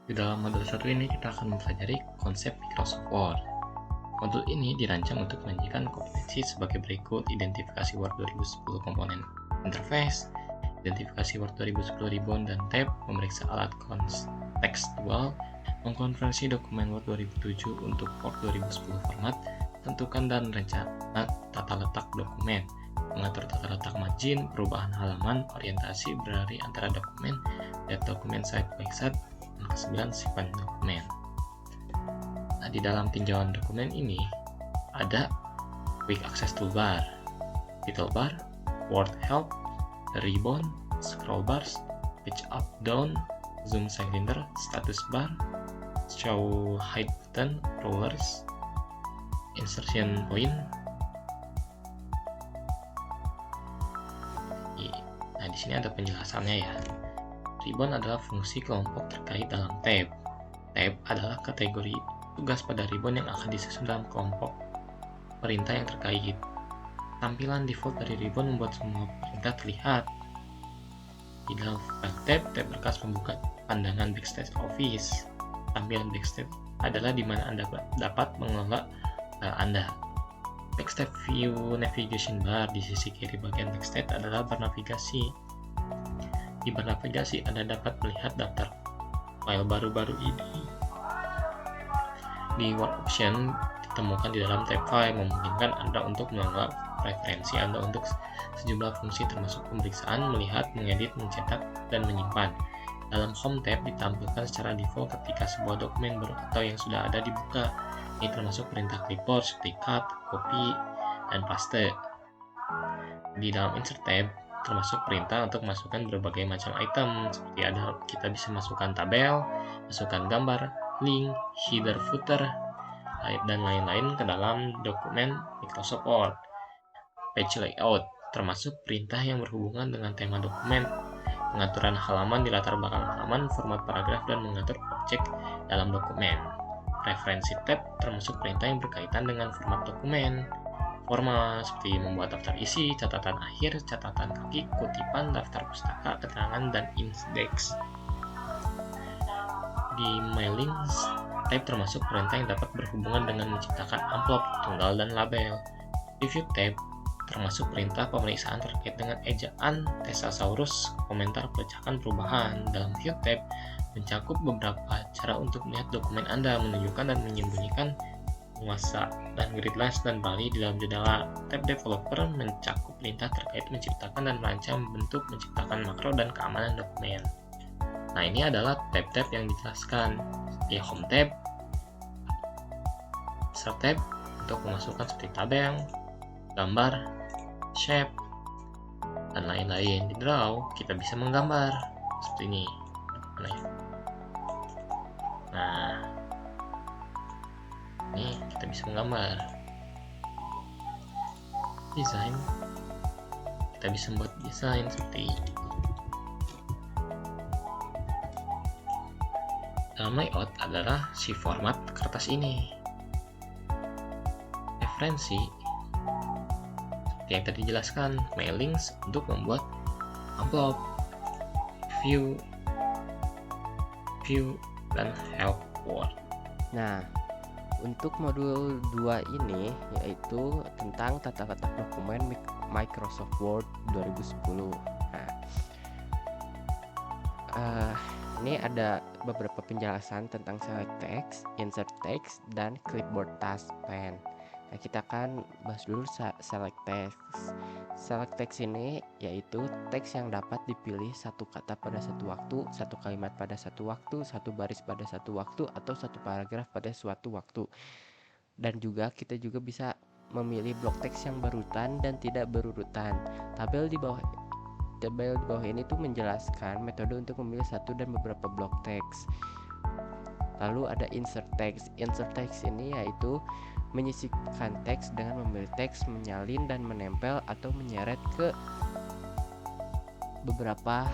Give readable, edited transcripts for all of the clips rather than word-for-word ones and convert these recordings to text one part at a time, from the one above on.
Di dalam modul 1 ini kita akan mempelajari konsep Microsoft Word. Modul ini dirancang untuk menyajikan kompetensi sebagai berikut: identifikasi Word 2010 komponen interface, identifikasi Word 2010 ribbon dan tab, memeriksa alat kontekstual, mengkonversi dokumen Word 2007 untuk Word 2010 format, tentukan dan rencana tata letak dokumen, mengatur tata letak margin, perubahan halaman, orientasi berlari antara dokumen, dan dokumen side by side, dan ke-9 simpan dokumen. Nah, di dalam tinjauan dokumen ini ada Quick Access Toolbar, Title Bar, Word Help, Ribbon, Scroll Bars, Page Up Down, Zoom Cylinder, Status Bar, Show Hide Button, Rollers, Insertion Point. Nah, di sini ada penjelasannya ya. Ribbon adalah fungsi kelompok terkait dalam tab. Tab adalah kategori tugas pada ribbon yang akan disusun dalam kelompok perintah yang terkait. Tampilan default dari ribbon membuat semua perintah terlihat. Di dalam file tab berkas membuka pandangan Backstage Office. Tampilan Backstage adalah di mana Anda dapat mengelola file Anda. Backstage View Navigation Bar di sisi kiri bagian Backstage adalah bar navigasi. Di bar navigasi Anda dapat melihat daftar file baru-baru ini. Di Word Option ditemukan di dalam tab file, memungkinkan Anda untuk mengelola preferensi Anda untuk sejumlah fungsi termasuk pemeriksaan, melihat, mengedit, mencetak, dan menyimpan. Dalam Home tab ditampilkan secara default ketika sebuah dokumen baru atau yang sudah ada dibuka. Ini termasuk perintah clipboard seperti cut, copy, dan paste. Di dalam Insert tab termasuk perintah untuk masukkan berbagai macam item, seperti kita bisa masukkan tabel, masukkan gambar, link, header, footer, dan lain-lain ke dalam dokumen Microsoft Word. Page layout termasuk perintah yang berhubungan dengan tema dokumen, pengaturan halaman di latar belakang halaman, format paragraf, dan mengatur objek dalam dokumen. Referensi tab termasuk perintah yang berkaitan dengan format dokumen. Format seperti membuat daftar isi, catatan akhir, catatan kaki, kutipan, daftar pustaka, keterangan, dan indeks. Di Mailings tab termasuk perintah yang dapat berhubungan dengan menciptakan amplop, tunggal, dan label. Review tab termasuk perintah pemeriksaan terkait dengan ejaan, thesaurus, komentar, pelecahan, perubahan. Dalam View tab mencakup beberapa cara untuk melihat dokumen Anda, menunjukkan dan menyembunyikan penguasa, dan grid lines dan bali di dalam jendela. Tab Developer mencakup perintah terkait menciptakan dan merancang bentuk, menciptakan makro, dan keamanan dokumen. Nah, ini adalah tab-tab yang dijelaskan. Di Home tab, Insert tab untuk memasukkan seperti tabel, gambar, shape, dan lain-lain. Di Draw kita bisa menggambar seperti ini. Nah, ini kita bisa menggambar. Desain, kita bisa membuat desain seperti ini. Dalam layout adalah si format kertas ini. Referensi seperti yang tadi dijelaskan, mailings untuk membuat amplop, view, dan help Word. Nah, untuk modul 2 ini yaitu tentang tata letak dokumen Microsoft Word 2010. Ini ada beberapa penjelasan tentang select text, insert text, dan clipboard task pen. Nah, kita akan bahas dulu select text. Select text ini yaitu teks yang dapat dipilih satu kata pada satu waktu, satu kalimat pada satu waktu, satu baris pada satu waktu, atau satu paragraf pada suatu waktu. Dan juga kita juga bisa memilih blok teks yang berurutan dan tidak berurutan. Tabel di bawah ini tuh menjelaskan metode untuk memilih satu dan beberapa blok teks. Lalu ada insert text. Insert text ini yaitu menyisipkan teks dengan memilih teks, menyalin dan menempel atau menyeret ke beberapa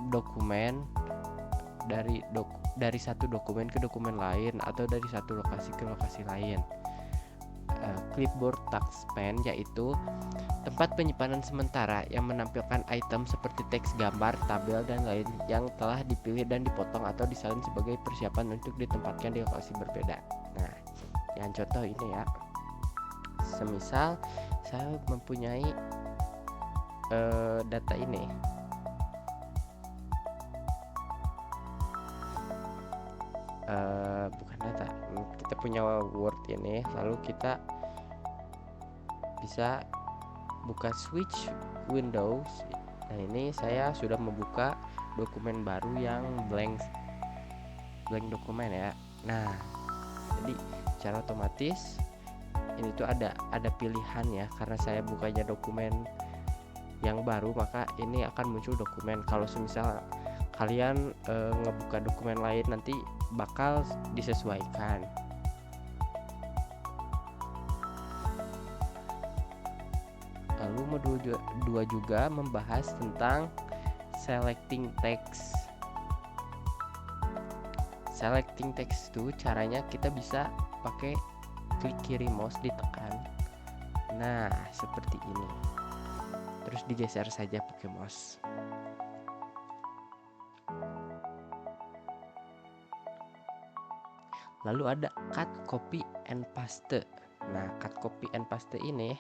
dokumen dari satu dokumen ke dokumen lain atau dari satu lokasi ke lokasi lain. clipboard task pen, yaitu tempat penyimpanan sementara yang menampilkan item seperti teks, gambar, tabel, dan lain yang telah dipilih dan dipotong atau disalin sebagai persiapan untuk ditempatkan di lokasi berbeda. Nah, yang contoh ini ya, semisal saya mempunyai data ini, bukan data, kita punya Word ini, lalu kita bisa buka switch Windows. Nah, ini saya sudah membuka dokumen baru yang blank dokumen ya. Nah, jadi secara otomatis ini tuh ada pilihan ya, karena saya bukanya dokumen yang baru, maka ini akan muncul dokumen. Kalau semisal kalian ngebuka dokumen lain, nanti bakal disesuaikan. Lalu modul 2 juga membahas tentang selecting text. Selecting text itu caranya kita bisa pakai klik kiri mouse, ditekan. Nah, seperti ini. Terus digeser saja pakai mouse. Lalu ada cut, copy, and paste. Nah, cut, copy, and paste ini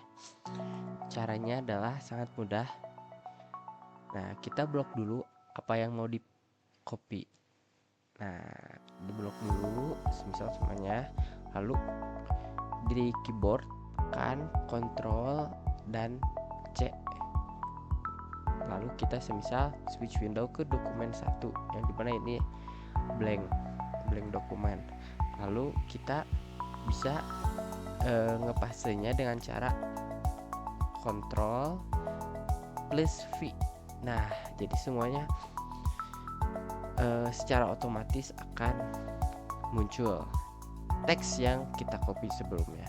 caranya adalah sangat mudah. Nah, kita blok dulu apa yang mau di copy. Nah, di blok dulu semisal semuanya. Lalu di keyboard tekan Ctrl dan C. Lalu kita semisal switch window ke dokumen 1, yang dimana ini blank dokumen. Lalu kita bisa ngepasenya dengan cara Ctrl plus V. Nah, jadi semuanya secara otomatis akan muncul teks yang kita copy sebelumnya.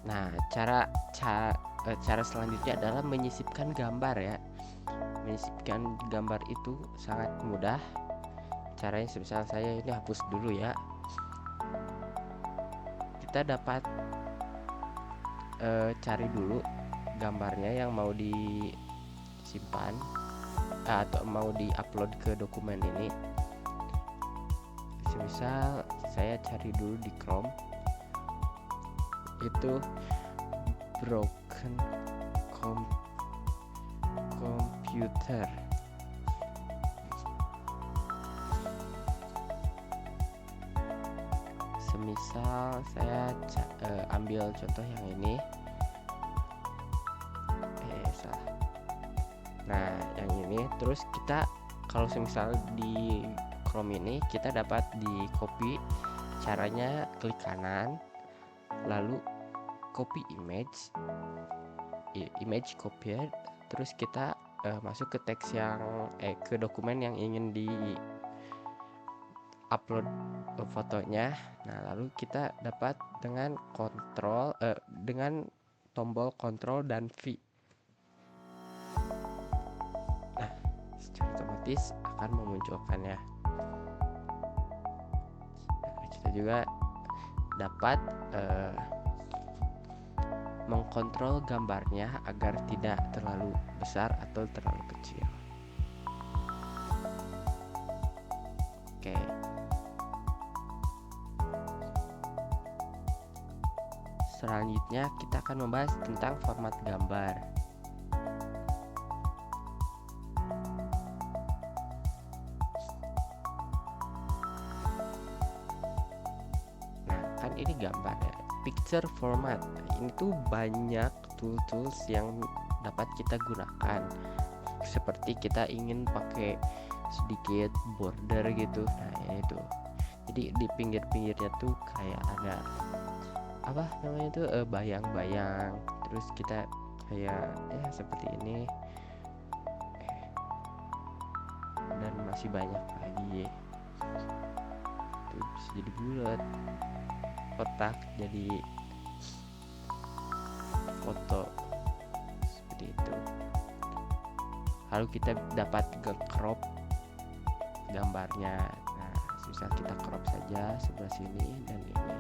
Nah, cara selanjutnya adalah menyisipkan gambar ya. Menyisipkan gambar itu sangat mudah. Caranya semisal saya ini hapus dulu ya. Kita dapat cari dulu gambarnya yang mau disimpan atau mau diupload ke dokumen ini. Semisal saya cari dulu di Chrome, itu broken computer. Semisal saya ambil contoh yang ini, salah. Nah, yang ini, terus kita kalau semisal di Chrome ini kita dapat di copy. Caranya klik kanan, lalu copy image copied, terus kita masuk ke teks yang ke dokumen yang ingin di upload fotonya. Nah, lalu kita dapat dengan dengan tombol Ctrl dan V. Nah, secara otomatis akan memunculkannya. Nah, kita juga dapat mengkontrol gambarnya agar tidak terlalu besar atau terlalu kecil. Oke. Selanjutnya kita akan membahas tentang format gambar. Nah, kan ini gambar ya, picture format. Ini tuh banyak tools yang dapat kita gunakan. Seperti kita ingin pakai sedikit border gitu. Nah, ini tuh. Jadi di pinggir-pinggirnya tuh kayak ada apa namanya tuh bayang-bayang. Terus kita kayak ya seperti ini. Dan masih banyak lagi. Tuh bisa jadi bulat. kotak jadi foto seperti itu. Lalu kita dapat nge-crop gambarnya. Nah, misal kita crop saja sebelah sini dan ini.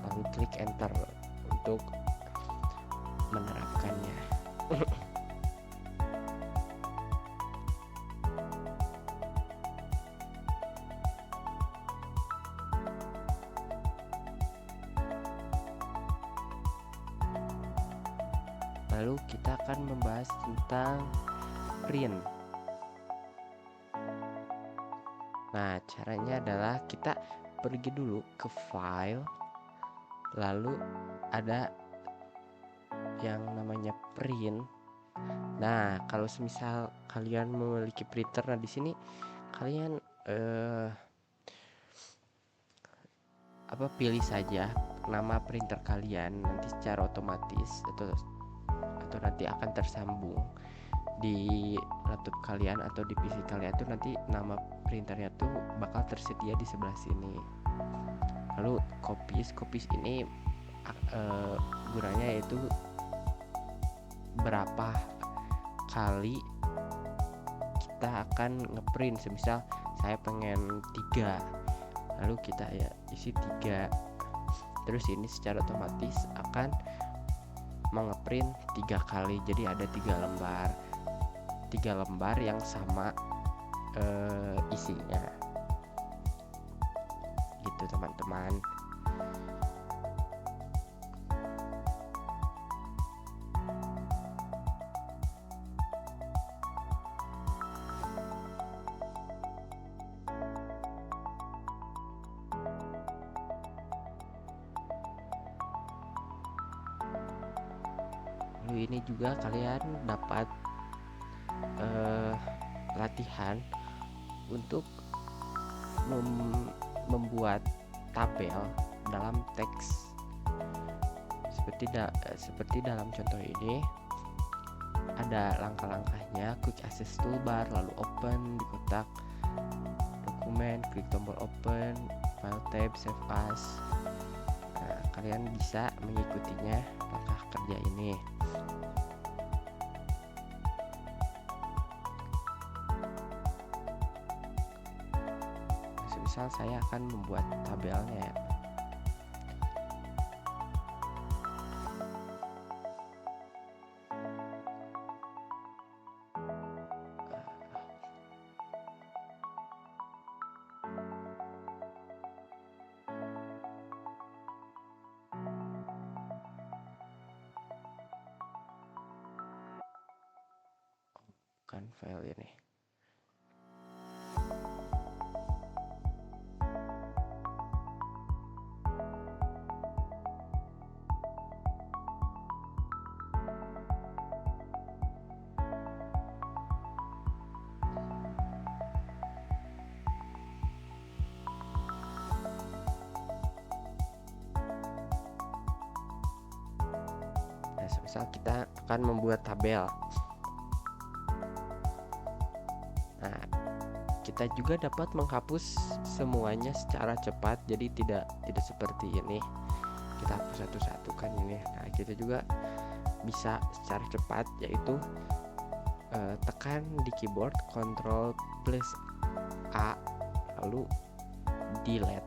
Lalu klik enter untuk menerapkannya. Lalu kita akan membahas tentang print. Nah, caranya adalah kita pergi dulu ke file, lalu ada yang namanya print. Nah, kalau semisal kalian memiliki printer, nah di sini kalian pilih saja nama printer kalian, nanti secara otomatis atau nanti akan tersambung di laptop kalian atau di PC kalian tuh, nanti nama printernya tuh bakal tersedia di sebelah sini. Lalu copies ini gunanya yaitu berapa kali kita akan ngeprint. Semisal saya pengen 3, lalu kita ya isi 3, terus ini secara otomatis akan mengeprint 3 kali, jadi ada 3 lembar yang sama isinya gitu teman-teman. Lalu ini juga kalian dapat latihan untuk membuat tabel dalam teks seperti dalam contoh ini. Ada langkah-langkahnya: quick access toolbar, lalu open di kotak dokumen, klik tombol open, file tab, save as. Nah, kalian bisa mengikutinya langkah kerja ini. Misal saya akan membuat tabelnya ya. Bukan file ini. Misal kita akan membuat tabel. Nah, kita juga dapat menghapus semuanya secara cepat, jadi tidak seperti ini kita hapus satu-satu kan ini. Nah, kita juga bisa secara cepat, yaitu tekan di keyboard Ctrl plus A lalu delete,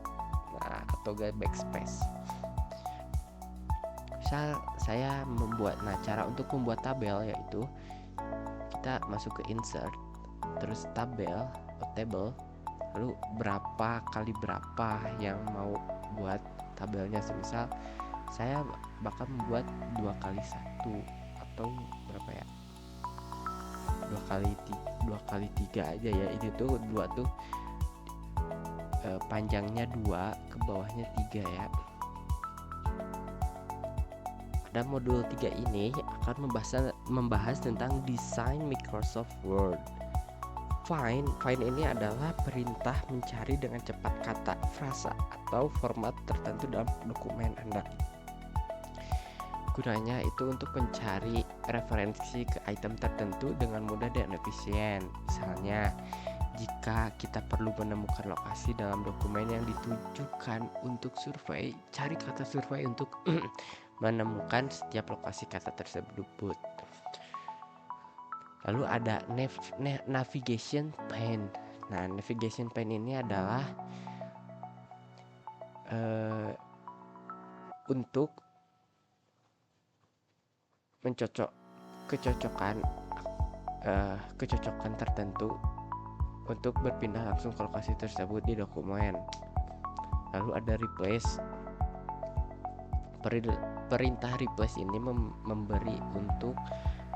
nah, atau backspace. Misal saya cara untuk membuat tabel yaitu kita masuk ke insert, terus tabel, table, lalu berapa kali berapa yang mau buat tabelnya. Semisal saya bakal membuat 2 kali 1 atau berapa ya, 2 kali 3 aja ya. Ini tuh 2 tuh panjangnya 2, ke bawahnya 3 ya. Pada modul 3 ini akan membahas tentang desain Microsoft Word. Find ini adalah perintah mencari dengan cepat kata, frasa, atau format tertentu dalam dokumen Anda. Gunanya itu untuk mencari referensi ke item tertentu dengan mudah dan efisien. Misalnya, Jika kita perlu menemukan lokasi dalam dokumen yang ditujukan untuk survei, cari kata survei untuk menemukan setiap lokasi kata tersebut. Lalu ada navigation pen. Nah, navigation pen ini adalah untuk kecocokan tertentu untuk berpindah langsung ke lokasi tersebut di dokumen. Lalu ada replace. Perintah replace ini memberi untuk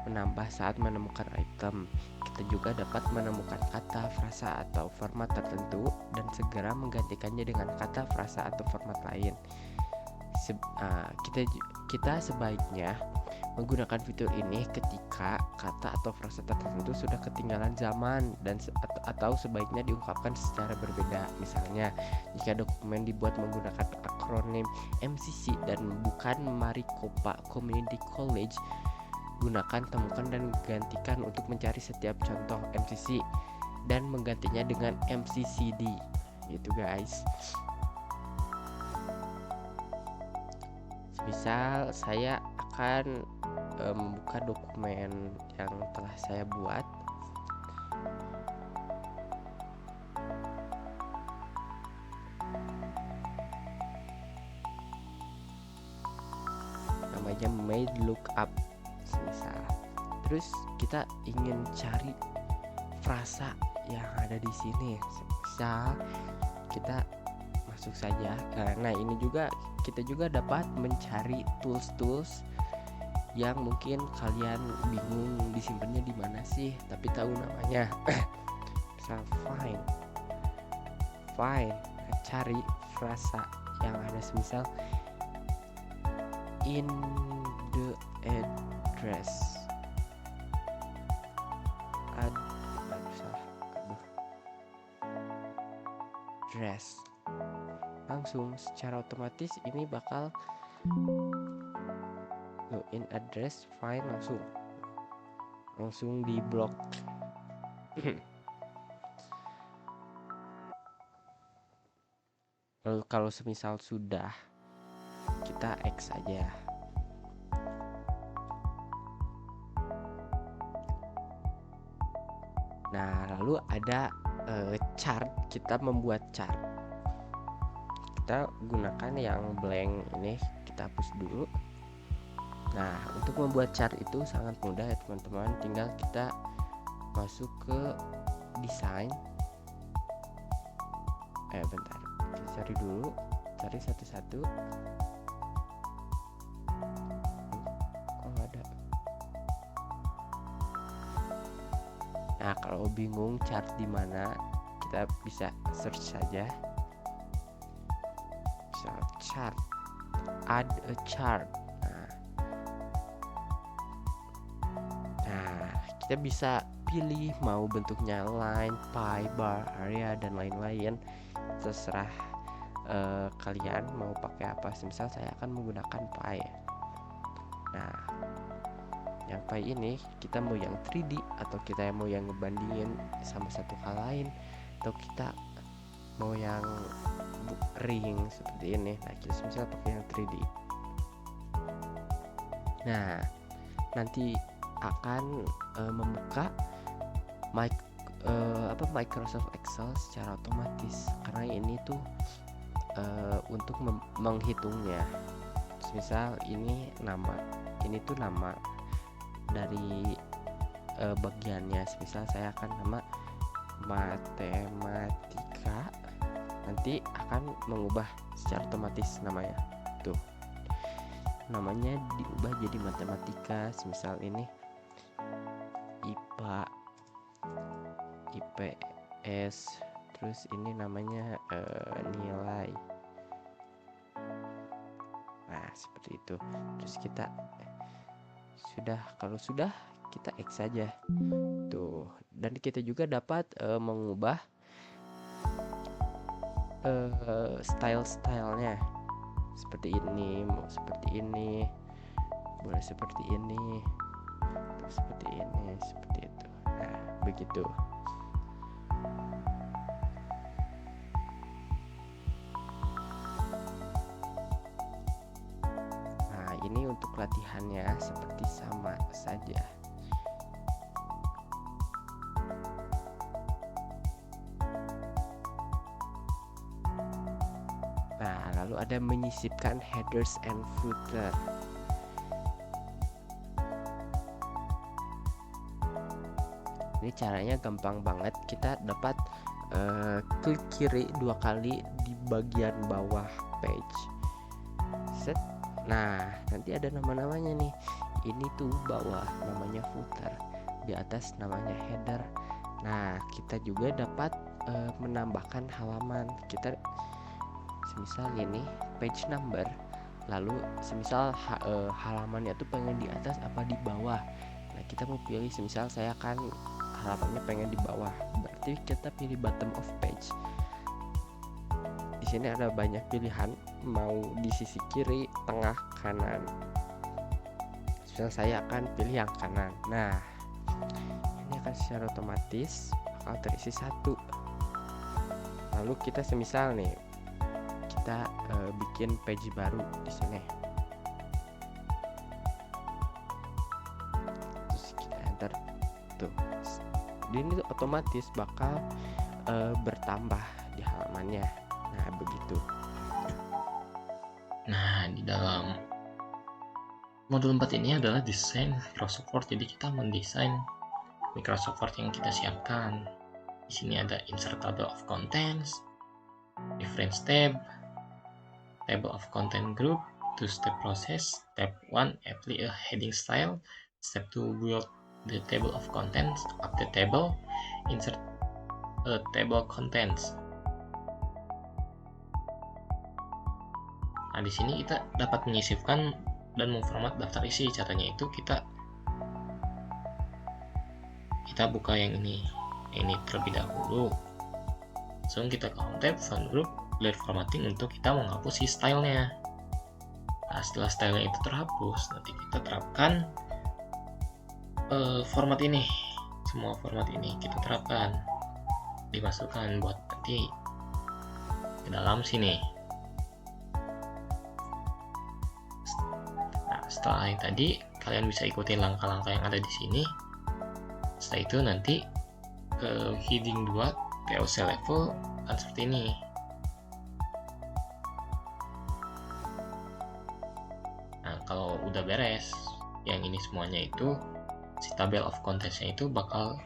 menambah saat menemukan item. Kita juga dapat menemukan kata, frasa, atau format tertentu dan segera menggantikannya dengan kata, frasa, atau format lain. Kita sebaiknya menggunakan fitur ini ketika kata atau frasa tertentu sudah ketinggalan zaman atau sebaiknya diungkapkan secara berbeda. Misalnya, jika dokumen dibuat menggunakan akronim MCC dan bukan Maricopa Community College, gunakan temukan dan gantikan untuk mencari setiap contoh MCC dan menggantinya dengan MCCD. Gitu guys. Misal saya akan membuka dokumen yang telah saya buat. Namanya made lookup misal. Terus kita ingin cari frasa yang ada di sini. Misal kita masuk saja. Nah, ini juga kita juga dapat mencari tools yang mungkin kalian bingung disimpannya di mana sih, tapi tahu namanya. Misal find, cari frasa yang ada semisal in the address. Address. Langsung secara otomatis ini bakal in address file langsung di blok. Lalu kalau semisal sudah, kita X aja. Nah, lalu ada chart. Kita membuat chart. Kita gunakan yang blank ini, kita hapus dulu. Nah, untuk membuat chart itu sangat mudah ya teman-teman. Tinggal kita masuk ke desain. Bentar, kita cari dulu, cari satu-satu. Kok nggak ada? Nah, kalau bingung chart di mana, kita bisa search saja. Chart, add a chart. Nah, kita bisa pilih mau bentuknya line, pie, bar, area, dan lain-lain. Terserah kalian mau pakai apa. Misal saya akan menggunakan pie. Nah, yang pie ini kita mau yang 3D atau kita mau yang ngebandingin sama satu hal lain, atau kita mau yang ring seperti ini. Nah, kita misal pakai yang 3D. Nah, nanti akan membuka Microsoft Excel secara otomatis, karena ini tuh untuk menghitungnya. Misal ini nama, ini tuh nama dari bagiannya. Misal saya akan nama matematika, nanti akan mengubah secara otomatis namanya. Tuh, namanya diubah jadi matematika. Misal ini IPA, IPS, terus ini namanya nilai. Nah, seperti itu. Terus kita kalau sudah kita X saja. Tuh, dan kita juga dapat mengubah style-stylenya. Seperti ini, mau seperti ini, boleh seperti ini, seperti ini, seperti itu. Nah, begitu. seperti sama saja. Nah, lalu ada menyisipkan headers and footer. Ini caranya gampang banget. Kita dapat klik kiri 2 kali di bagian bawah page. Set. Nah, nanti ada nama-namanya nih. Ini tuh bawah namanya footer, di atas namanya header. Nah, kita juga dapat menambahkan halaman. Kita semisal ini page number, lalu semisal halamannya tuh pengen di atas apa di bawah. Nah, kita mau pilih, semisal saya kan halamannya pengen di bawah, berarti kita pilih bottom of page. Di sini ada banyak pilihan, mau di sisi kiri, tengah, kanan. Misal saya akan pilih yang kanan. Nah, ini akan secara otomatis bakal terisi satu. Lalu kita semisal nih, kita bikin page baru di sini. Terus kita enter tuh. Ini tuh otomatis bakal bertambah di halamannya. Nah, begitu. Nah, di dalam modul 4 ini adalah desain Microsoft Word. Jadi kita mendesain Microsoft Word yang kita siapkan. Di sini ada insert table of contents, reference tab, table of content group, two-step process. Step 1, apply a heading style. Step 2, build the table of contents. Update table, insert a table contents. Nah, di sini kita dapat menyisipkan dan memformat daftar isi. Caranya itu kita buka yang ini terlebih dahulu. Langsung kita ke home tab, font group, clear formatting untuk kita menghapus si stylenya. Nah, setelah stylenya itu terhapus, nanti kita terapkan format ini. Semua format ini kita terapkan, dimasukkan buat nanti ke dalam sini. Nah, setelah ini tadi kalian bisa ikuti langkah-langkah yang ada di sini. Setelah itu nanti ke heading 2 TOC level akan seperti ini. Nah, kalau udah beres yang ini semuanya, itu si table of contents-nya itu bakal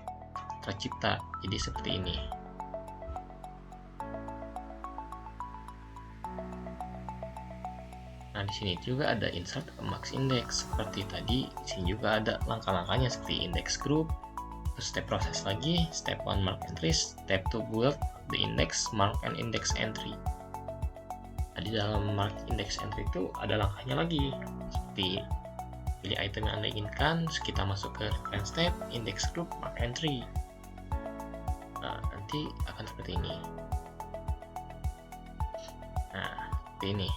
tercipta jadi seperti ini. Nah, di sini juga ada insert a max index seperti tadi. Di sini juga ada langkah-langkahnya seperti index group. Terus step proses lagi, step 1 mark entries, step 2 build the index, mark and index entry. Nah, di dalam mark index entry itu ada langkahnya lagi, seperti pilih item yang Anda inginkan, terus kita masuk ke reference tab, index group, mark entry. Nah, nanti akan seperti ini. Nah, seperti ini.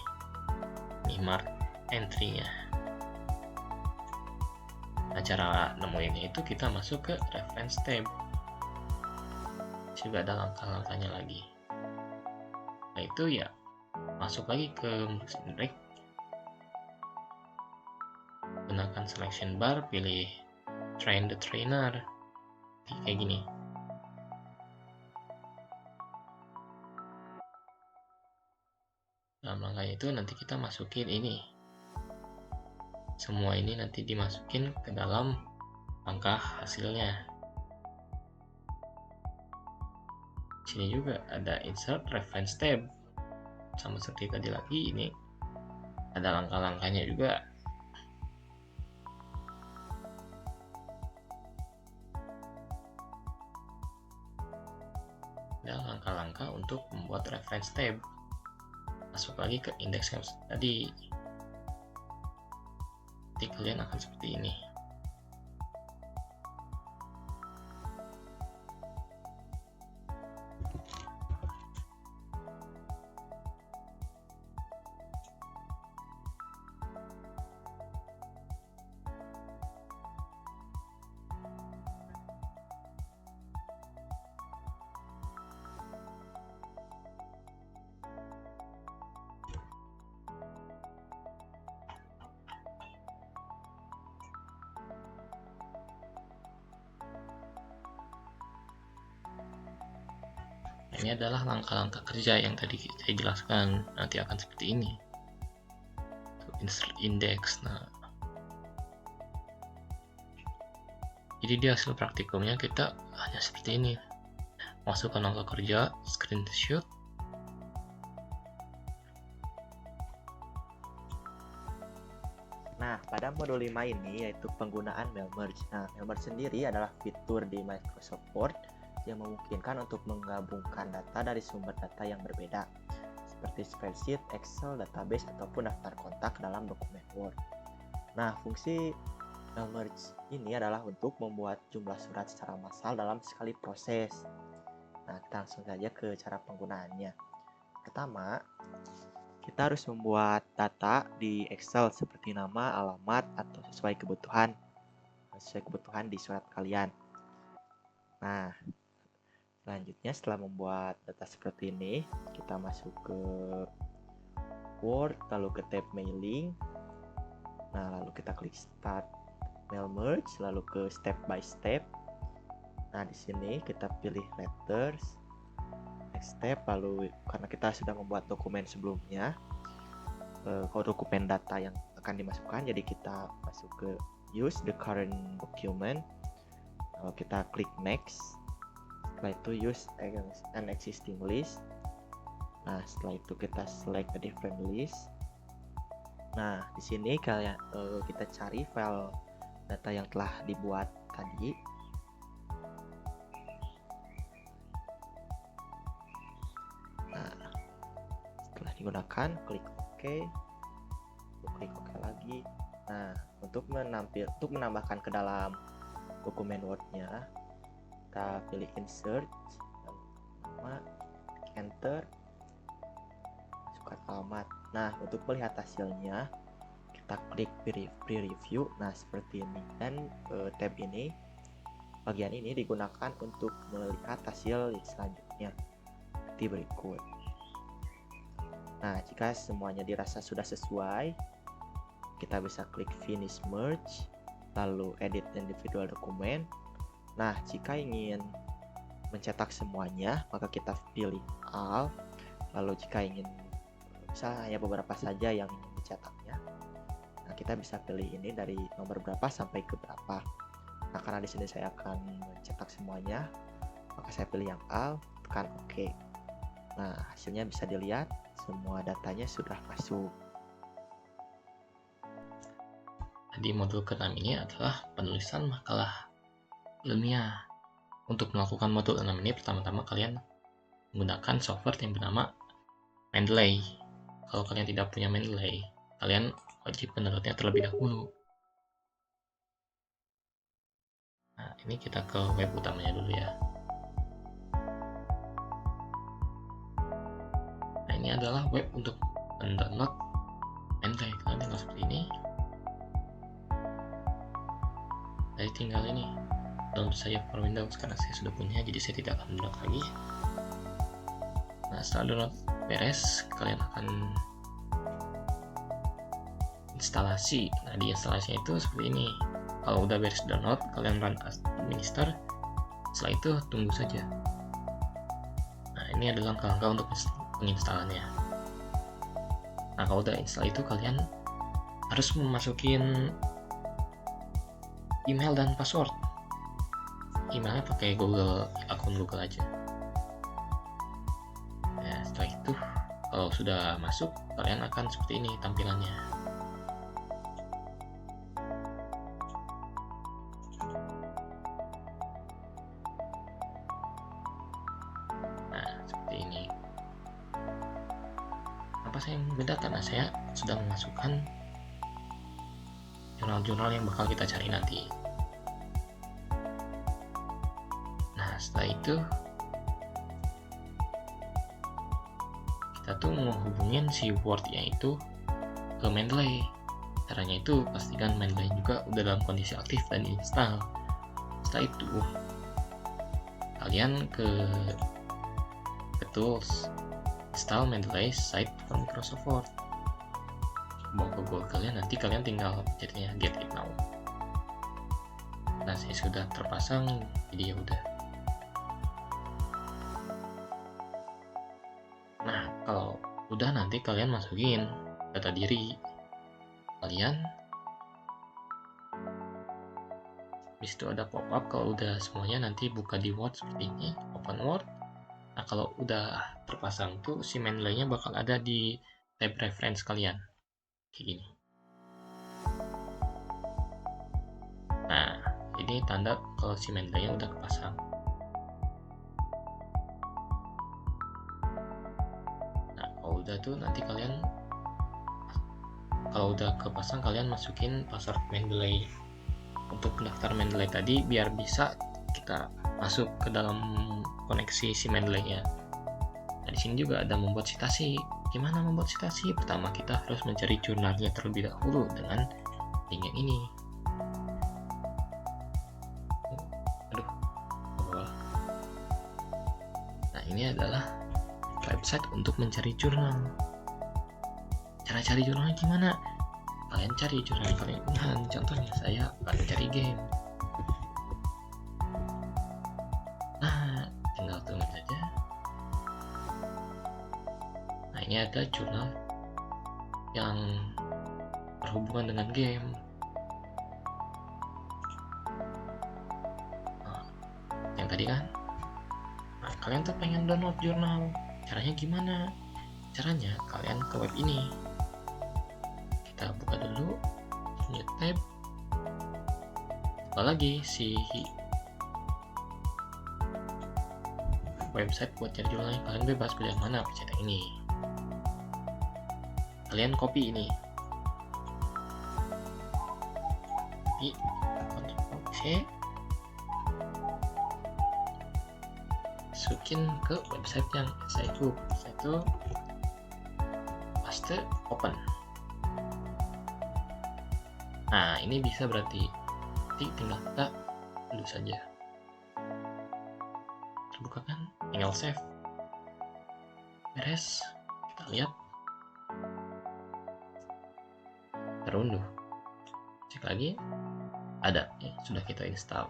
Ini mark entry-nya. Nah, cara nemuinnya itu kita masuk ke reference tab. Juga ada langkah-langkahnya lagi. Nah, itu ya masuk lagi ke Moodle. Gunakan selection bar, pilih train the trainer. Kayak gini. Dalam langkahnya itu nanti kita masukin ini. Semua ini nanti dimasukin ke dalam langkah hasilnya. Di sini juga ada insert reference tab. Sama seperti tadi lagi, ini ada langkah-langkahnya juga. Ada langkah-langkah untuk membuat reference tab. Masuk lagi ke index yang tadi. Nanti kalian akan seperti ini. Ini adalah langkah-langkah kerja yang tadi saya jelaskan, nanti akan seperti ini. Insert index. Nah, jadi di hasil praktikumnya kita hanya seperti ini. Masukkan langkah kerja, screenshot. Nah, pada modul 5 ini yaitu penggunaan mail merge. Nah, mail merge sendiri adalah fitur di Microsoft Word yang memungkinkan untuk menggabungkan data dari sumber data yang berbeda, seperti spreadsheet, Excel, database, ataupun daftar kontak dalam dokumen Word. Nah, fungsi mail merge ini adalah untuk membuat jumlah surat secara massal dalam sekali proses. Nah, kita langsung saja ke cara penggunaannya. Pertama, kita harus membuat data di Excel seperti nama, alamat, atau sesuai kebutuhan di surat kalian. Nah, selanjutnya setelah membuat data seperti ini, kita masuk ke Word, lalu ke tab Mailing. Nah, lalu kita klik Start Mail Merge, lalu ke Step by Step. Nah, di sini kita pilih Letters, Next Step, lalu karena kita sudah membuat dokumen sebelumnya, dokumen data yang akan dimasukkan, jadi kita masuk ke Use the current document, lalu kita klik Next. Setelah itu use an existing list. Nah, setelah itu kita select a different list. Nah, di sini kita cari file data yang telah dibuat tadi. Nah, setelah digunakan, klik OK. Klik OK lagi. Nah, untuk menambahkan ke dalam dokumen Word-nya, kita pilih Insert, nama, Enter, masukkan alamat. Nah, untuk melihat hasilnya, kita klik Preview. Nah, seperti ini. Dan tab ini, bagian ini digunakan untuk melihat hasil selanjutnya seperti berikut. Nah, jika semuanya dirasa sudah sesuai, kita bisa klik Finish Merge, lalu Edit Individual Dokumen. Nah, jika ingin mencetak semuanya, maka kita pilih All. Lalu jika ingin misalnya hanya beberapa saja yang ingin dicetaknya, nah kita bisa pilih ini dari nomor berapa sampai ke berapa. Nah, karena di sini saya akan mencetak semuanya, maka saya pilih yang All, tekan OK. Nah, hasilnya bisa dilihat, semua datanya sudah masuk. Di modul ke-6 ini adalah penulisan makalah ilmiah. Untuk melakukan modul 6 ini, pertama-tama kalian menggunakan software yang bernama Mendeley. Kalau kalian tidak punya Mendeley, kalian wajib mendownloadnya terlebih dahulu. Nah, ini kita ke web utamanya dulu ya. Nah, ini adalah web untuk mendownload Mendeley. Kalian tinggal seperti ini. Jadi tinggal ini download saja for Windows, karena saya sudah punya, jadi saya tidak akan download lagi. Nah, setelah download beres, kalian akan instalasi. Nah, di instalasinya itu seperti ini. Kalau udah beres download, kalian run as administrator. Setelah itu tunggu saja. Nah, ini adalah langkah-langkah untuk penginstalannya. Nah, kalau udah install itu, kalian harus memasukin email dan password. Emailnya pakai akun Google aja. Nah, setelah itu kalau sudah masuk, kalian akan seperti ini tampilannya. Nah, seperti ini. Apa saya yang beda? Karena saya sudah memasukkan jurnal-jurnal yang bakal kita cari nanti. Nah, setelah itu kita tuh menghubungin si Word-nya itu ke Mendeley. Caranya itu pastikan Mendeley juga udah dalam kondisi aktif dan install. Setelah itu kalian ke Tools, install Mendeley site for Microsoft Word. Mau ke Google kalian, nanti kalian tinggal pencetnya Get It Now. Nah, saya sudah terpasang, jadi ya udah. udah, nanti kalian masukin data diri kalian. Habis itu ada pop up. Kalau udah semuanya, nanti buka di Word seperti ini, open Word. Nah, kalau udah terpasang tuh si Mendeley-nya bakal ada di tab reference kalian kayak gini. Nah, ini tanda kalau si Mendeley-nya udah kepasang. Nah, kalau udah tuh nanti kalian, kalau udah kepasang, kalian masukin password Mendeley. Untuk daftar Mendeley tadi biar bisa kita masuk ke dalam koneksi si Mendeley-nya. Nah, di sini juga ada membuat citasi. Gimana membuat citasi? Pertama, kita harus mencari jurnalnya terlebih dahulu dengan link yang ini. Aduh, bawah. Nah, ini adalah website untuk mencari jurnal. Cara cari jurnalnya gimana? Kalian cari jurnal kalian. Nah, contohnya saya akan cari game. Nah, tinggal tunggu saja. Nah, ini ada jurnal yang berhubungan dengan game. Nah, yang tadi kan. Nah, kalian tuh pengen download jurnal. Caranya gimana? Caranya kalian ke web ini. Kita buka dulu new tab. Buka lagi si website buat cari jurnalnya. Kalian bebas pilih yang mana, pencet yang ini. Kalian copy ini. Copy, Ctrl C. Masukin ke website yang saya itu. Paste, open. Nah, ini bisa berarti tinggal kita dulu saja. Terbuka kan? Tinggal save. Beres. Kita lihat. Terunduh. Cek lagi. Ada. Ya, sudah kita install.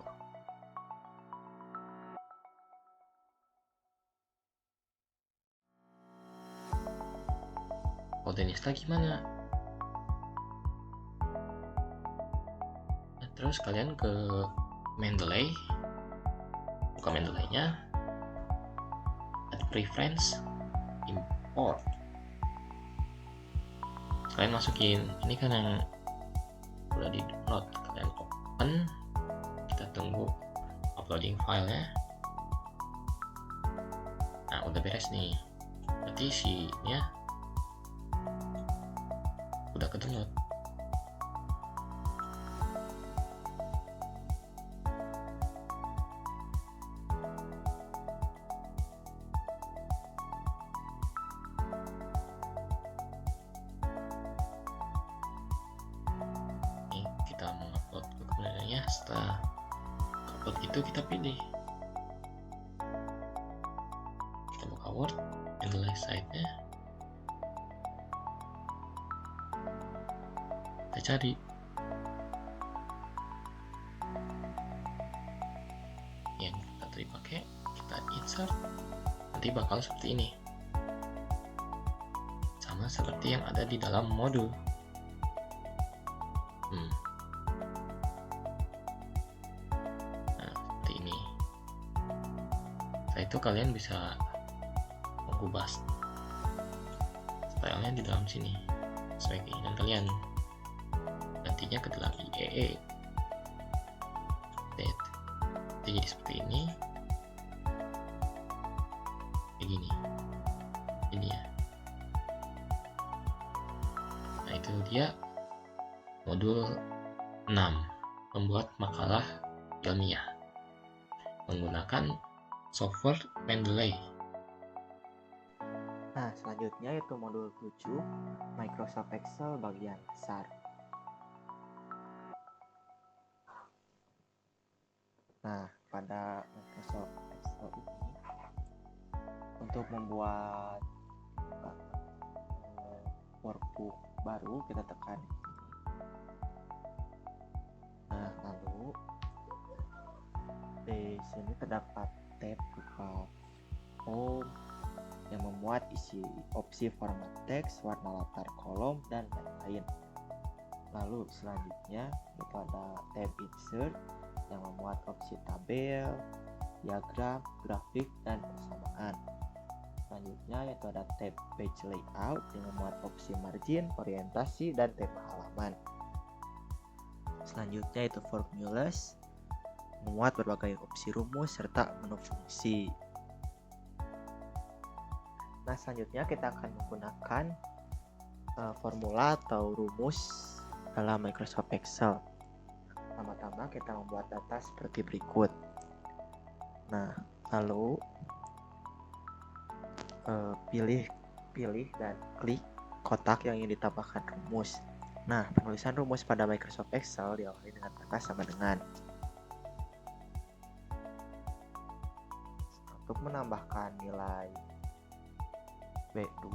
Kalau install gimana? Terus kalian ke Mendeley, buka Mendeley-nya, add preference, import. Kalian masukin, ini kan yang udah di download, kalian open, kita tunggu uploading filenya. Nah, udah beres nih, berarti isinya udah ke download. Kita mengupload ke kemudiannya. Setelah upload itu kita pilih, kita buka Word, Mendeley site-nya, kita cari yang kita tadi pakai, kita insert, nanti bakal seperti ini, sama seperti yang ada di dalam modul. Setelah itu kalian bisa mengubah stylenya di dalam sini sesuai keinginan kalian. Gantinya ke dalam IEE. Jadi seperti ini. Kayak gini. Ini ya. Nah, itu dia modul 6, membuat makalah ilmiah menggunakan software Mendeley. Nah, selanjutnya yaitu modul 7, Microsoft Excel bagian besar. Nah, pada Microsoft Excel ini, untuk membuat workbook baru, kita tekan di sini. Nah, lalu di sini terdapat tab berupa home, yang memuat isi opsi format teks, warna latar kolom, dan lain-lain. Lalu selanjutnya itu ada tab insert yang memuat opsi tabel, diagram, grafik, dan persamaan. Selanjutnya yaitu ada tab page layout yang memuat opsi margin, orientasi, dan tema halaman. Selanjutnya itu formulas memuat berbagai opsi rumus serta menu fungsi. Nah, selanjutnya kita akan menggunakan formula atau rumus dalam Microsoft Excel. Pertama-tama kita membuat data seperti berikut. Nah, lalu pilih dan klik kotak yang ingin ditambahkan rumus. Nah, penulisan rumus pada Microsoft Excel diawali dengan kata sama dengan. Untuk menambahkan nilai B2,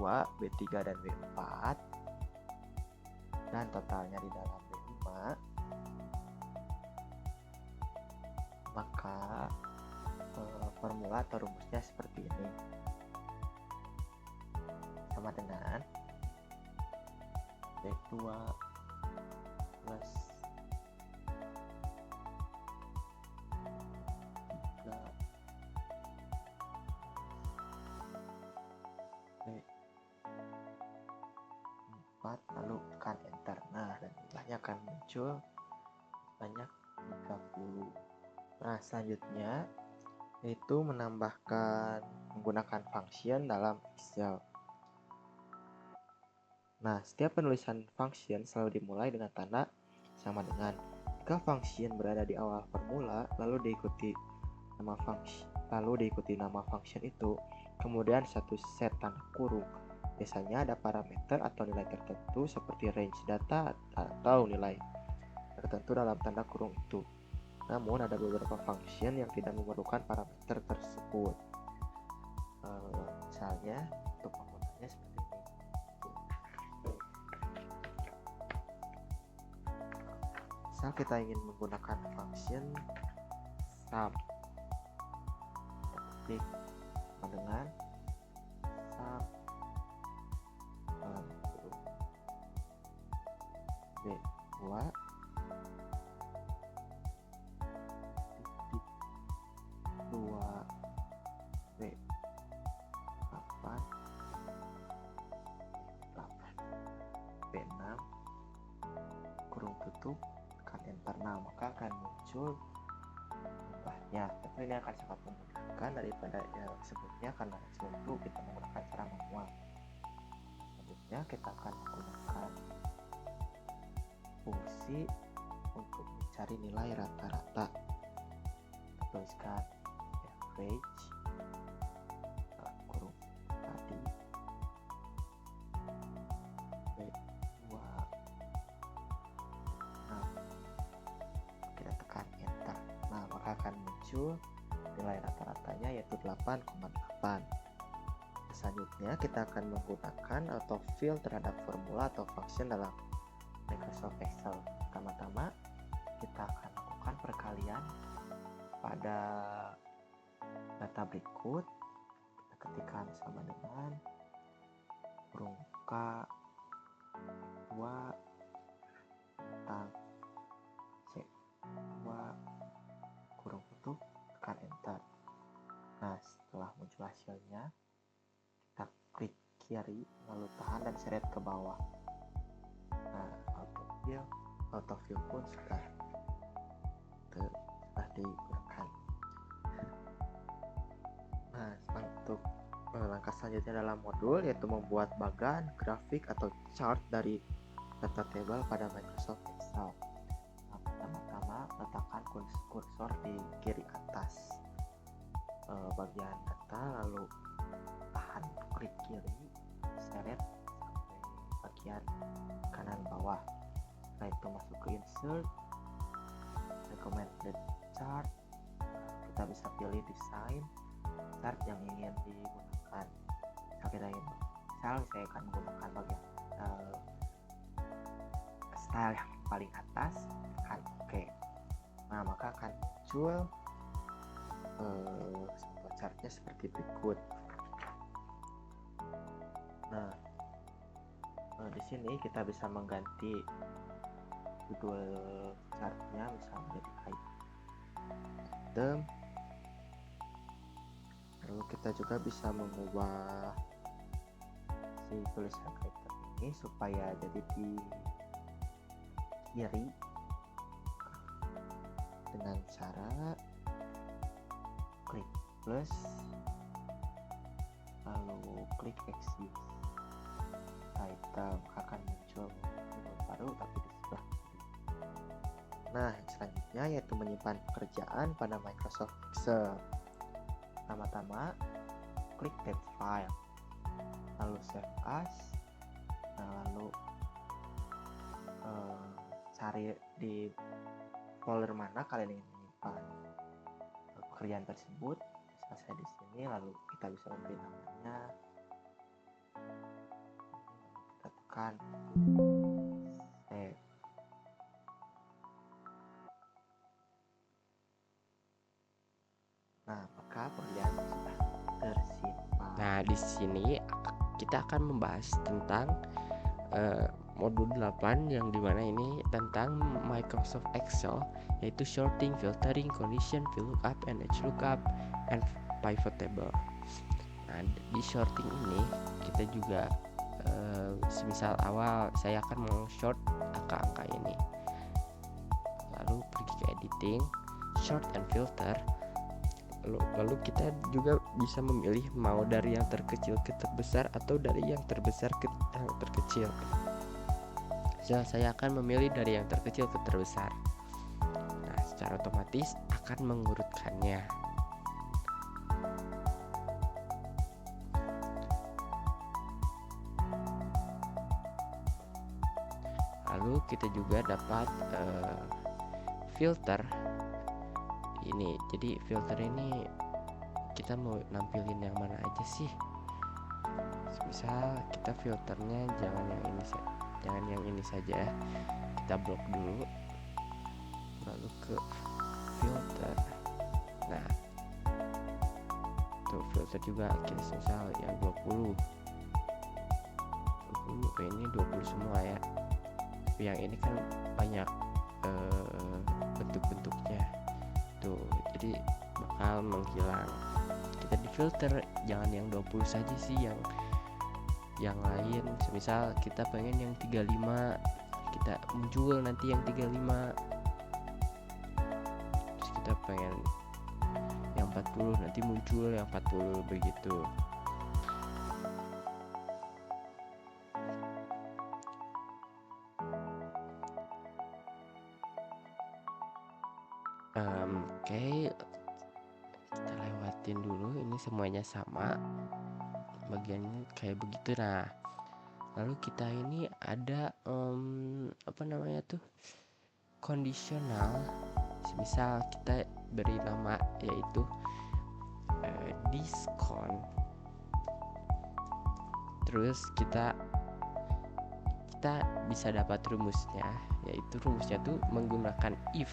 B3, dan B4 dan totalnya di dalam B5, maka formula atau rumusnya seperti ini, sama dengan B2 plus 3 B4, lalu tekan enter. Nah, dan nilainya akan muncul banyak 30. Nah, selanjutnya yaitu menambahkan menggunakan function dalam Excel. Nah, setiap penulisan function selalu dimulai dengan tanda sama dengan. Jika function berada di awal formula, lalu diikuti nama function itu, kemudian satu set tanda kurung. Biasanya ada parameter atau nilai tertentu seperti range data atau nilai tertentu dalam tanda kurung itu. Namun ada beberapa function yang tidak memerlukan parameter tersebut. Misalnya untuk penggunaannya seperti ini. Misal kita ingin menggunakan function sum, ketik dengan sum B2 2 B8 B6 kurung tutup, tekan enter. Nah, maka akan muncul jumlahnya. Tentu ini akan sangat memudahkan daripada yang sebelumnya karena sebelum itu kita menggunakan cara manual. Selanjutnya kita akan menggunakan fungsi untuk mencari nilai rata-rata. Kita tuliskan average kurung tadi B2. Nah, kita tekan enter. Nah, maka akan muncul nilai rata-ratanya yaitu 8,8. Selanjutnya kita akan menggunakan autofill terhadap formula atau function dalam Microsoft Excel. Pertama-tama kita akan lakukan perkalian pada data berikut. Kita ketikkan sama dengan kurung K 2 tang C2 kurung tutup, tekan enter. Nah, setelah muncul hasilnya, kita klik kiri lalu tahan dan seret ke bawah. Nah, autofill pun sudah digunakan. Nah, untuk langkah selanjutnya dalam modul yaitu membuat bagan, grafik atau chart dari data table pada Microsoft Excel. Nah, pertama-tama letakkan kursor di kiri atas bagian data, lalu tahan klik kiri, seret sampai bagian kanan bawah. Setelah itu masuk ke insert, recommended chart, kita bisa pilih desain chart yang ingin digunakan. Misal saya akan menggunakan bagian style yang paling atas, tekan OK. Nah, maka akan muncul chartnya seperti berikut. Nah, di sini kita bisa mengganti judul chartnya misalnya jadi item. Lalu kita juga bisa mengubah si tulisan item ini supaya jadi di kiri dengan cara klik plus lalu klik exit item, akan muncul menu baru tapi di sebelah kiri. Nah, selanjutnya yaitu menyimpan pekerjaan pada Microsoft Excel. Pertama-tama klik tab file, lalu save as. Nah, lalu cari di folder mana kalian ingin menyimpan pekerjaan tersebut. Selesai di sini, lalu kita bisa memberi namanya. Kita tekan save. Nah, maka pekerjaan sudah tersimpan. Nah, di sini kita akan membahas tentang modul 8 yang dimana ini tentang Microsoft Excel, yaitu sorting, filtering, condition, VLOOKUP, and HLOOKUP, and pivot table. Nah, di sorting ini kita juga semisal awal saya akan meng-sort angka-angka ini, lalu pergi ke editing, sort and filter. Lalu kita juga bisa memilih mau dari yang terkecil ke terbesar atau dari yang terbesar ke yang terkecil. Saya akan memilih dari yang terkecil ke terbesar. Nah, secara otomatis akan mengurutkannya. Lalu kita juga dapat filter ini. Jadi filter ini kita mau nampilin yang mana aja sih. Misal kita filternya jangan yang ini saja. Kita blok dulu, lalu ke filter. Nah, tuh filter juga kita misal yang 20 ini 20 semua ya. Tapi yang ini kan banyak bentuk-bentuknya tuh, jadi bakal menghilang. Kita di filter jangan yang 20 saja sih, yang lain. Semisal kita pengen yang 35, kita muncul nanti yang 35. Terus kita pengen yang 40, nanti muncul yang 40, begitu. Oke, kita lewatin dulu, ini semuanya sama bagiannya kayak begitu. Nah, lalu kita ini ada kondisional. Misal kita beri nama yaitu diskon. Terus kita bisa dapat rumusnya, yaitu rumusnya tuh menggunakan if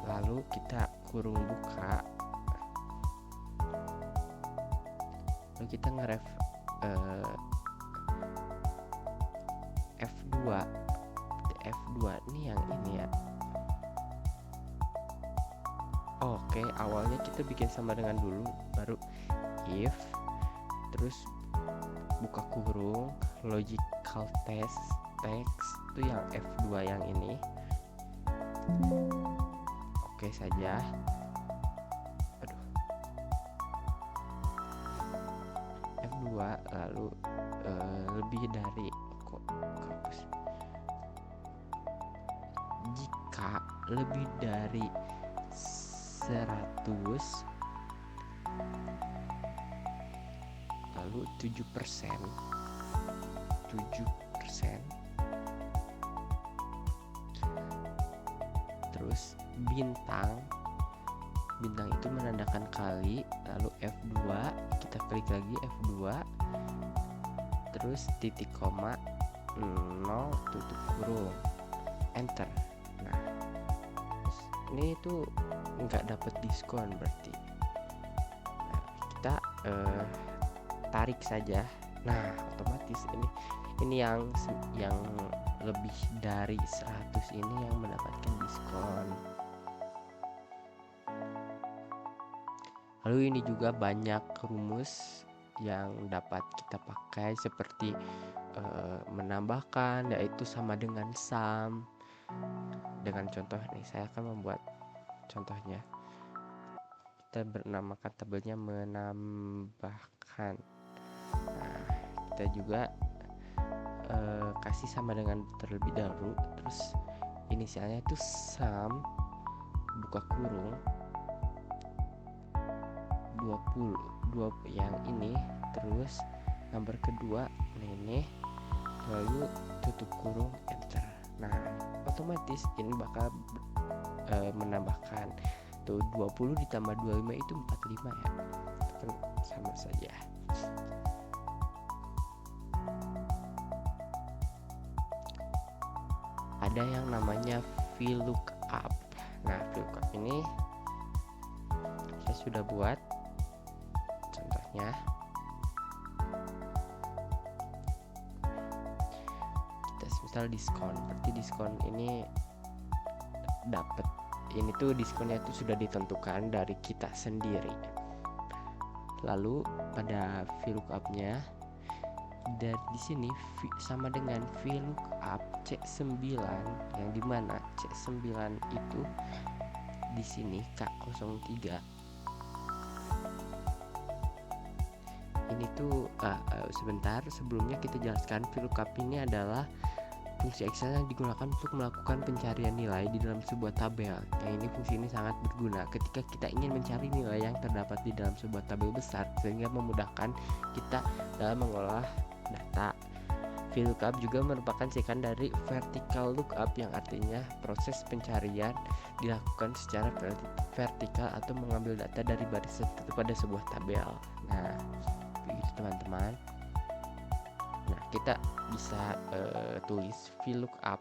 lalu kita kurung buka, lalu kita nge-ref F2 ini yang ini ya. Oke, awalnya kita bikin sama dengan dulu, baru if, terus buka kurung, logical text itu yang F2 yang ini. Oke saja. F2 lalu lebih dari jika lebih dari 100 lalu 7%. Terus bintang itu menandakan kali, lalu F2, kita klik lagi F2, terus titik koma 0 tutup kurung, enter. Nah, ini tuh nggak dapat diskon berarti. Nah, kita kita tarik saja. Nah, otomatis ini yang lebih dari 100 ini yang mendapatkan diskon. Lalu ini juga banyak rumus yang dapat kita pakai seperti menambahkan, yaitu sama dengan sum. Dengan contoh nih, saya akan membuat contohnya. Kita bernamakan tabelnya menambahkan. Nah, kita juga kasih sama dengan terlebih dahulu, terus inisialnya itu sum buka kurung 20 yang ini, terus nomor kedua ini, lalu tutup kurung enter. Nah, otomatis ini bakal menambahkan tuh 20 ditambah 25 itu 45 ya, kan sama saja. Ada yang namanya VLOOKUP. Nah, VLOOKUP ini saya sudah buat contohnya. Kita misal diskon, berarti diskon ini dapat, ini tuh diskonnya tuh sudah ditentukan dari kita sendiri. Lalu pada VLOOKUP-nya dari di sini sama dengan VLOOKUP C9, yang dimana C9 itu di sini K03. Ini tuh sebentar sebelumnya kita jelaskan, VLOOKUP ini adalah fungsi Excel yang digunakan untuk melakukan pencarian nilai di dalam sebuah tabel. Yang ini fungsi ini sangat berguna ketika kita ingin mencari nilai yang terdapat di dalam sebuah tabel besar, sehingga memudahkan kita dalam mengolah data. VLOOKUP juga merupakan singkatan dari vertical lookup, yang artinya proses pencarian dilakukan secara vertikal atau mengambil data dari baris tertentu pada sebuah tabel. Nah, begitu teman-teman. Nah, kita bisa tulis VLOOKUP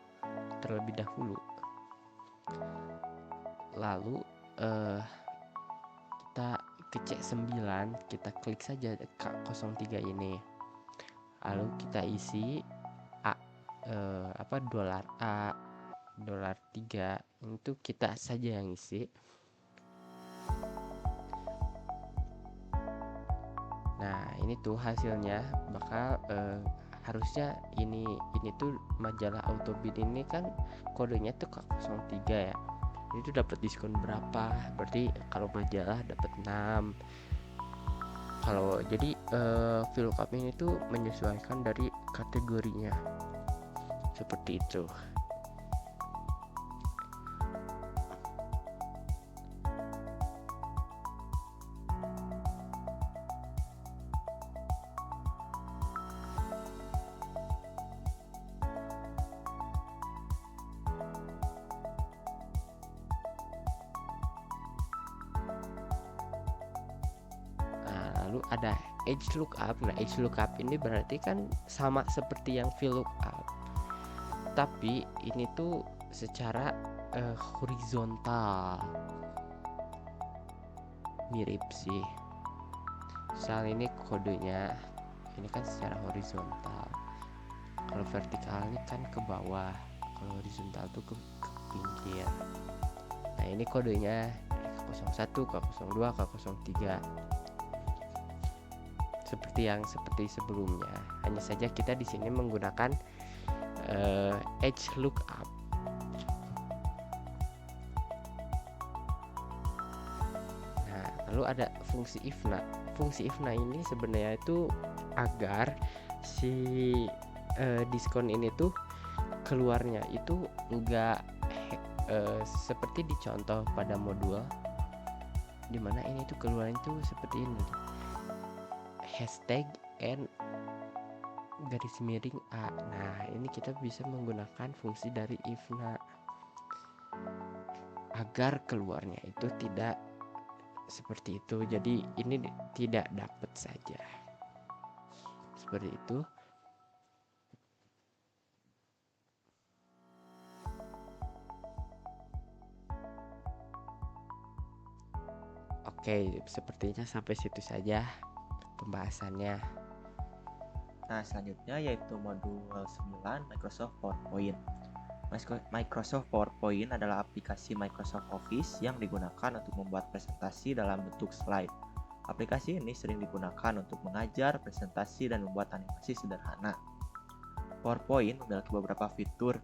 terlebih dahulu. Lalu kita ke C9, kita klik saja K03 ini. Lalu kita isi $A $3 itu kita saja yang isi. Nah, ini tuh hasilnya bakal harusnya ini tuh majalah Autobid ini kan kodenya tuh K03 ya. Ini tuh dapat diskon berapa? Berarti kalau majalah dapat 6. Kalau jadi VLOOKUP ini tuh menyesuaikan dari kategorinya. Seperti itu. Lalu ada edge lookup. Nah, edge lookup ini berarti kan sama seperti yang VLOOKUP, tapi ini tuh secara horizontal, mirip sih. Misal ini kodenya ini kan secara horizontal, kalau vertikal ini kan ke bawah, kalau horizontal tuh ke pinggir. Nah, ini kodenya K01, K02, K03. Seperti sebelumnya, hanya saja kita di sini menggunakan edge lookup. Nah, lalu ada fungsi if. Nah, fungsi if ini sebenarnya itu agar si diskon ini tuh keluarnya itu enggak seperti di contoh pada modul, dimana ini tuh keluarnya tuh seperti ini, hashtag n garis miring a. Nah, ini kita bisa menggunakan fungsi dari if agar keluarnya itu tidak seperti itu. Jadi ini tidak dapat saja seperti itu. Oke, sepertinya sampai situ saja pembahasannya. Nah, selanjutnya yaitu modul 9 Microsoft PowerPoint. Microsoft PowerPoint adalah aplikasi Microsoft Office yang digunakan untuk membuat presentasi dalam bentuk slide. Aplikasi ini sering digunakan untuk mengajar, presentasi, dan membuat animasi sederhana. PowerPoint memiliki beberapa fitur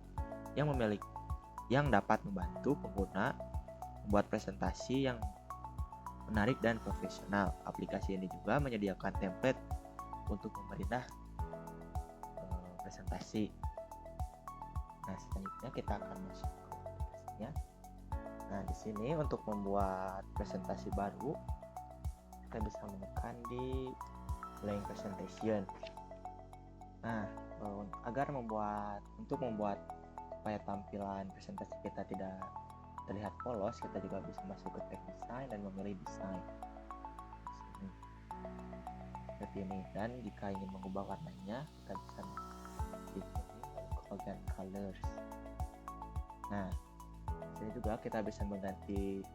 yang dapat membantu pengguna membuat presentasi yang menarik dan profesional. Aplikasi ini juga menyediakan template untuk memperindah presentasi. Nah, selanjutnya kita akan masuk ke aplikasinya. Nah, di sini untuk membuat presentasi baru, kita bisa menekan di blank presentation. Nah, untuk membuat supaya tampilan presentasi kita tidak terlihat polos, kita juga bisa masuk ke tag design dan memilih desain di sini seperti ini. Dan jika ingin mengubah warnanya, kita bisa di sini ke bagian colors. Nah, di sini juga kita bisa mengganti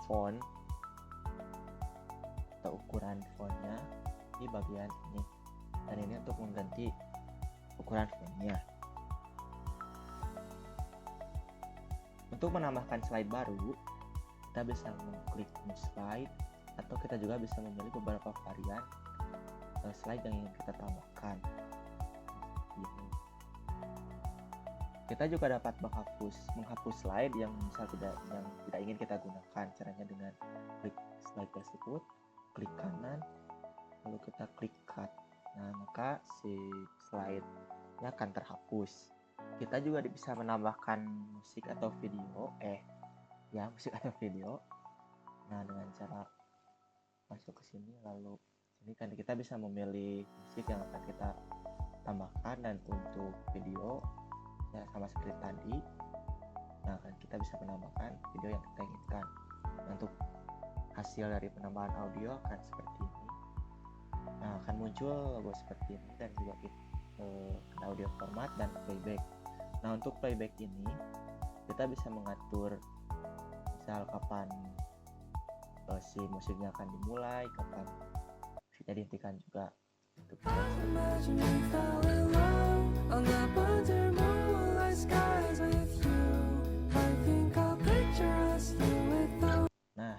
font atau ukuran fontnya di bagian ini. Dan ini untuk mengganti ukuran fontnya. Untuk menambahkan slide baru, kita bisa mengklik new slide, atau kita juga bisa memilih beberapa varian slide yang ingin kita tambahkan. Ini. Kita juga dapat menghapus slide yang tidak ingin kita gunakan. Caranya dengan klik slide tersebut, klik kanan, lalu kita klik cut. Nah, maka si slide-nya akan terhapus. Kita juga bisa menambahkan musik atau video, Nah, dengan cara masuk ke sini, lalu sini kan kita bisa memilih musik yang akan kita tambahkan, dan untuk video ya sama seperti tadi. Nah, kan kita bisa menambahkan video yang kita inginkan. Nah, untuk hasil dari penambahan audio akan seperti ini. Nah, akan muncul logo seperti ini, dan juga audio format dan playback. Nah, untuk playback ini kita bisa mengatur misal kapan si musiknya akan dimulai, kapan musiknya dihentikan juga. Untuk nah,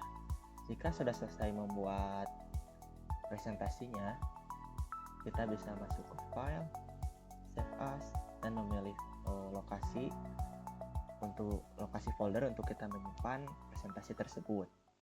jika sudah selesai membuat presentasinya, kita bisa masuk ke file, save as, dan memilih lokasi folder untuk kita menyimpan presentasi tersebut.